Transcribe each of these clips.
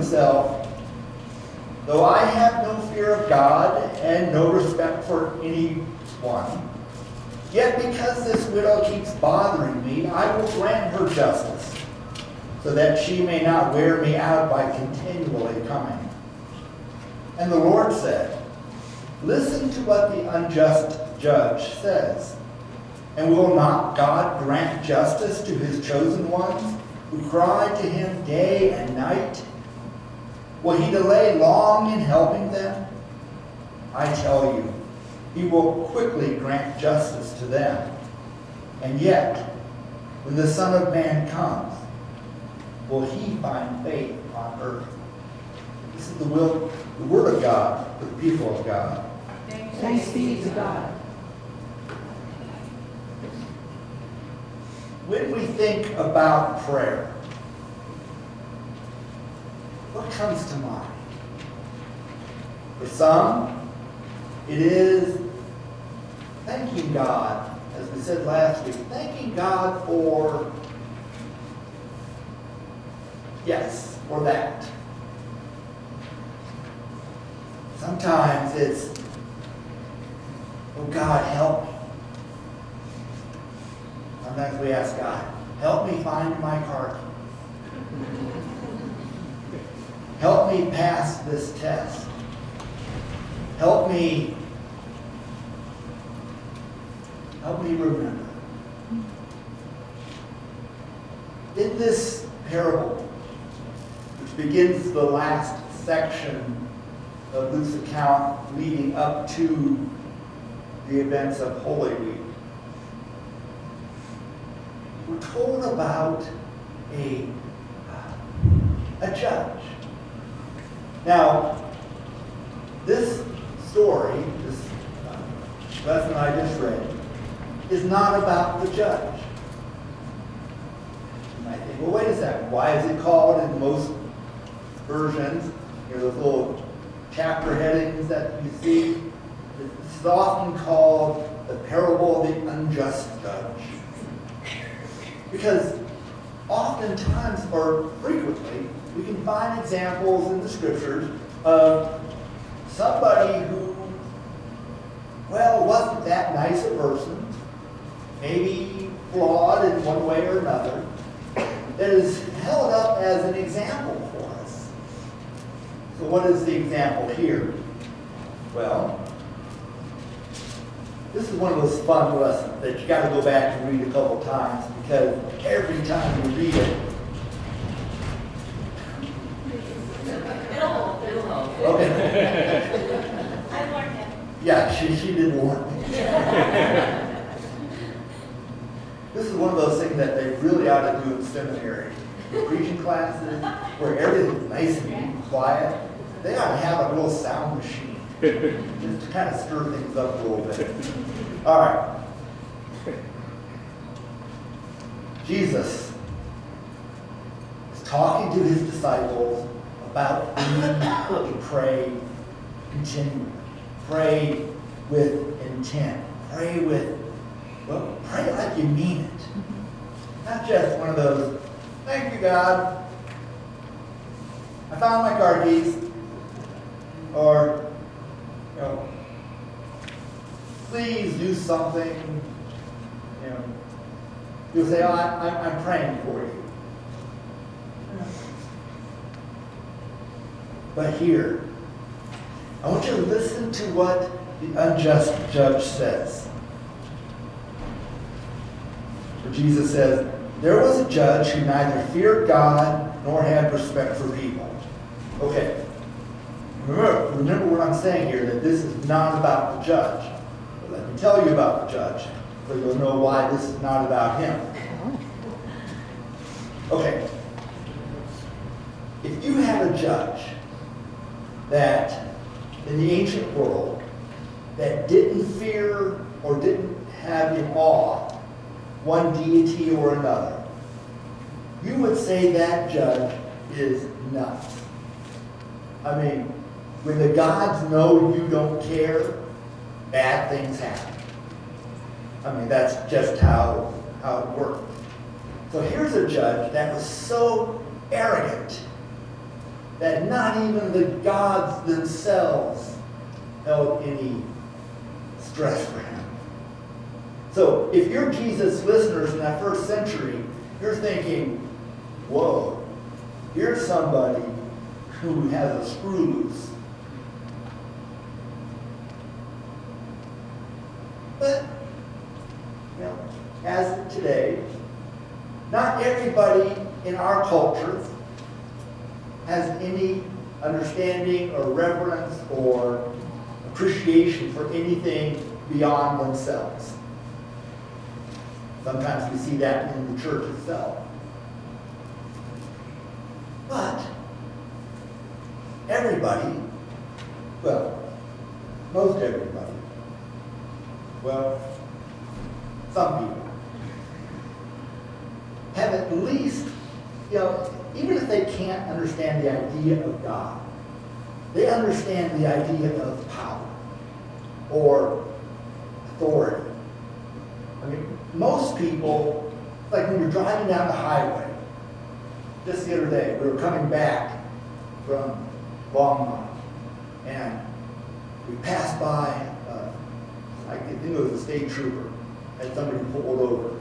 himself, "Though I have no fear of God and no respect for anyone, yet because this widow keeps bothering me, I will grant her justice, so that she may not wear me out by continually coming." And the Lord said, "Listen to what the unjust judge says. And will not God grant justice to his chosen ones, who cry to him day and night? Will he delay long in helping them? I tell you, he will quickly grant justice to them. And yet, when the Son of Man comes, will he find faith on earth?" This is the word of God for the people of God. Thanks be to God. When we think about prayer, what comes to mind? For some, it is thanking God, as we said last week, thanking God for yes, or that. Sometimes it's, "Oh God, help me." Sometimes we ask God, "Help me find my car key. Help me pass this test. Help me remember." In this parable, which begins the last section of Luke's account leading up to the events of Holy Week, we're told about a judge. Now, this story, this lesson I just read, is not about the judge. You might think, well, wait a second, why is it called in most versions, those little chapter headings that you see? This is often called the parable of the unjust judge. Because oftentimes, or frequently, we can find examples in the scriptures of somebody who, well, wasn't that nice a person, maybe flawed in one way or another, that is held up as an example for us. So what is the example here? Well, this is one of those fun lessons that you got to go back and read a couple times, because every time you read it, okay. I warned him. Yeah, she did warn me. This is one of those things that they really ought to do in seminary. Preaching classes where everything's nice and quiet. They ought to have a little sound machine just to kind of stir things up a little bit. All right. Jesus is talking to his disciples about to pray continually. Pray with intent. Pray like you mean it. Not just one of those, "Thank you, God. I found my car keys." Or, "Please do something." You'll say, "Oh, I'm praying for you." But here, I want you to listen to what the unjust judge says. For Jesus says, "There was a judge who neither feared God nor had respect for people." Okay. Remember what I'm saying here, that this is not about the judge. But let me tell you about the judge, so you'll know why this is not about him. Okay. If you have a judge that, in the ancient world, that didn't fear or didn't have in awe one deity or another, you would say that judge is nuts. I mean, when the gods know you don't care, bad things happen. I mean, that's just how it works. So here's a judge that was so arrogant that not even the gods themselves held any stress for him. So if you're Jesus' listeners in that first century, you're thinking, whoa, here's somebody who has a screw loose. But, as of today, not everybody in our culture has any understanding or reverence or appreciation for anything beyond themselves. Sometimes we see that in the church itself. But everybody, well, most everybody, well, some people, have at least, even if they can't understand the idea of God, they understand the idea of power or authority. I mean, most people, like when you're driving down the highway, just the other day, we were coming back from Longmont, and we passed by, I think it was a state trooper, had somebody pulled over.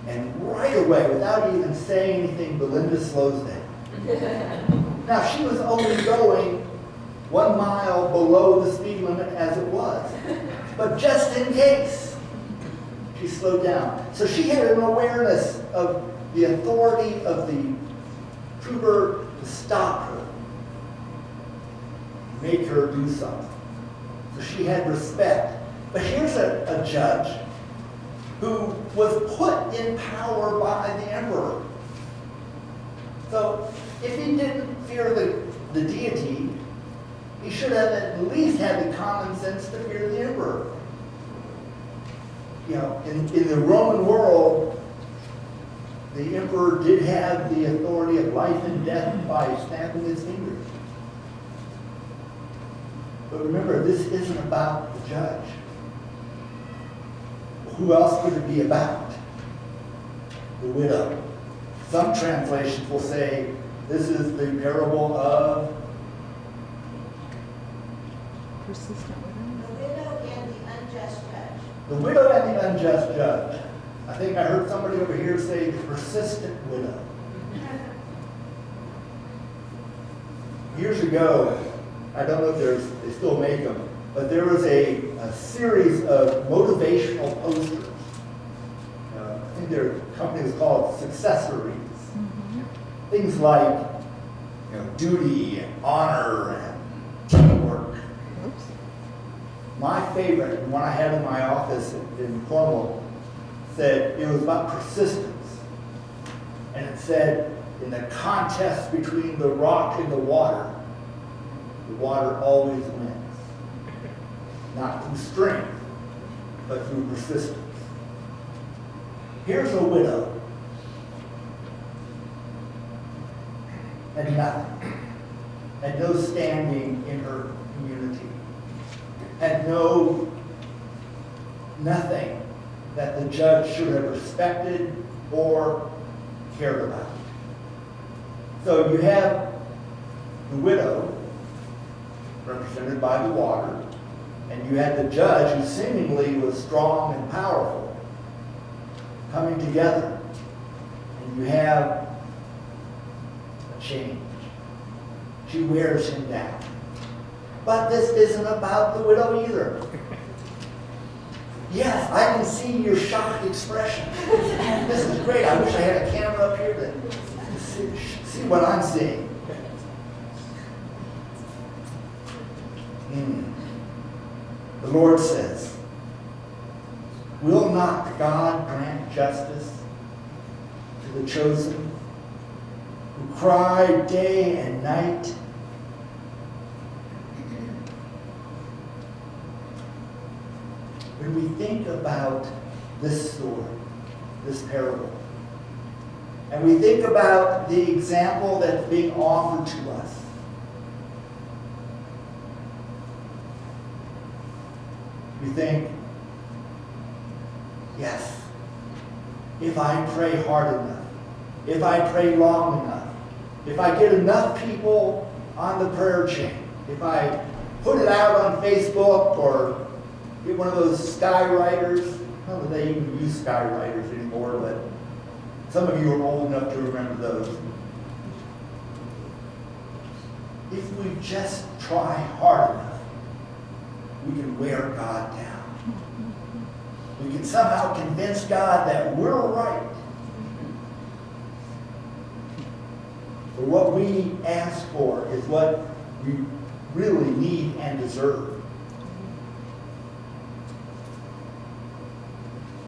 And right away, without even saying anything, Belinda slows down. Now, she was only going 1 mile below the speed limit as it was. But just in case, she slowed down. So she had an awareness of the authority of the trooper to stop her, make her do something. So she had respect. But here's a judge who was put in power by the emperor. So if he didn't fear the deity, he should have at least had the common sense to fear the emperor. In the Roman world, the emperor did have the authority of life and death by snapping his fingers. But remember, this isn't about the judge. Who else could it be about? The widow. Some translations will say this is the parable of Persistent widow. The widow and the unjust judge. the widow and the unjust judge. I think I heard somebody over here say the persistent widow. Years ago, I don't know if they still make them, but there was a series of motivational posters. I think their company was called Successories. Mm-hmm. Things like duty and honor and teamwork. Oops. My favorite, the one I had in my office in Cornwall, said it was about persistence. And it said, in the contest between the rock and the water always wins. Not through strength, but through persistence. Here's a widow. And nothing. Had no standing in her community. Had nothing that the judge should have respected or cared about. So you have the widow, represented by the water, and you had the judge, who seemingly was strong and powerful, coming together. And you have a change. She wears him down. But this isn't about the widow either. Yes, I can see your shocked expression. This is great. I wish I had a camera up here to see what I'm seeing. The Lord says, will not God grant justice to the chosen who cry day and night? When we think about this story, this parable, and we think about the example that's being offered to us, we think, yes, if I pray hard enough, if I pray long enough, if I get enough people on the prayer chain, if I put it out on Facebook or get one of those skywriters, I don't know if they even use skywriters anymore, but some of you are old enough to remember those. If we just try hard enough, we can wear God down. We can somehow convince God that we're right. For what we ask for is what we really need and deserve.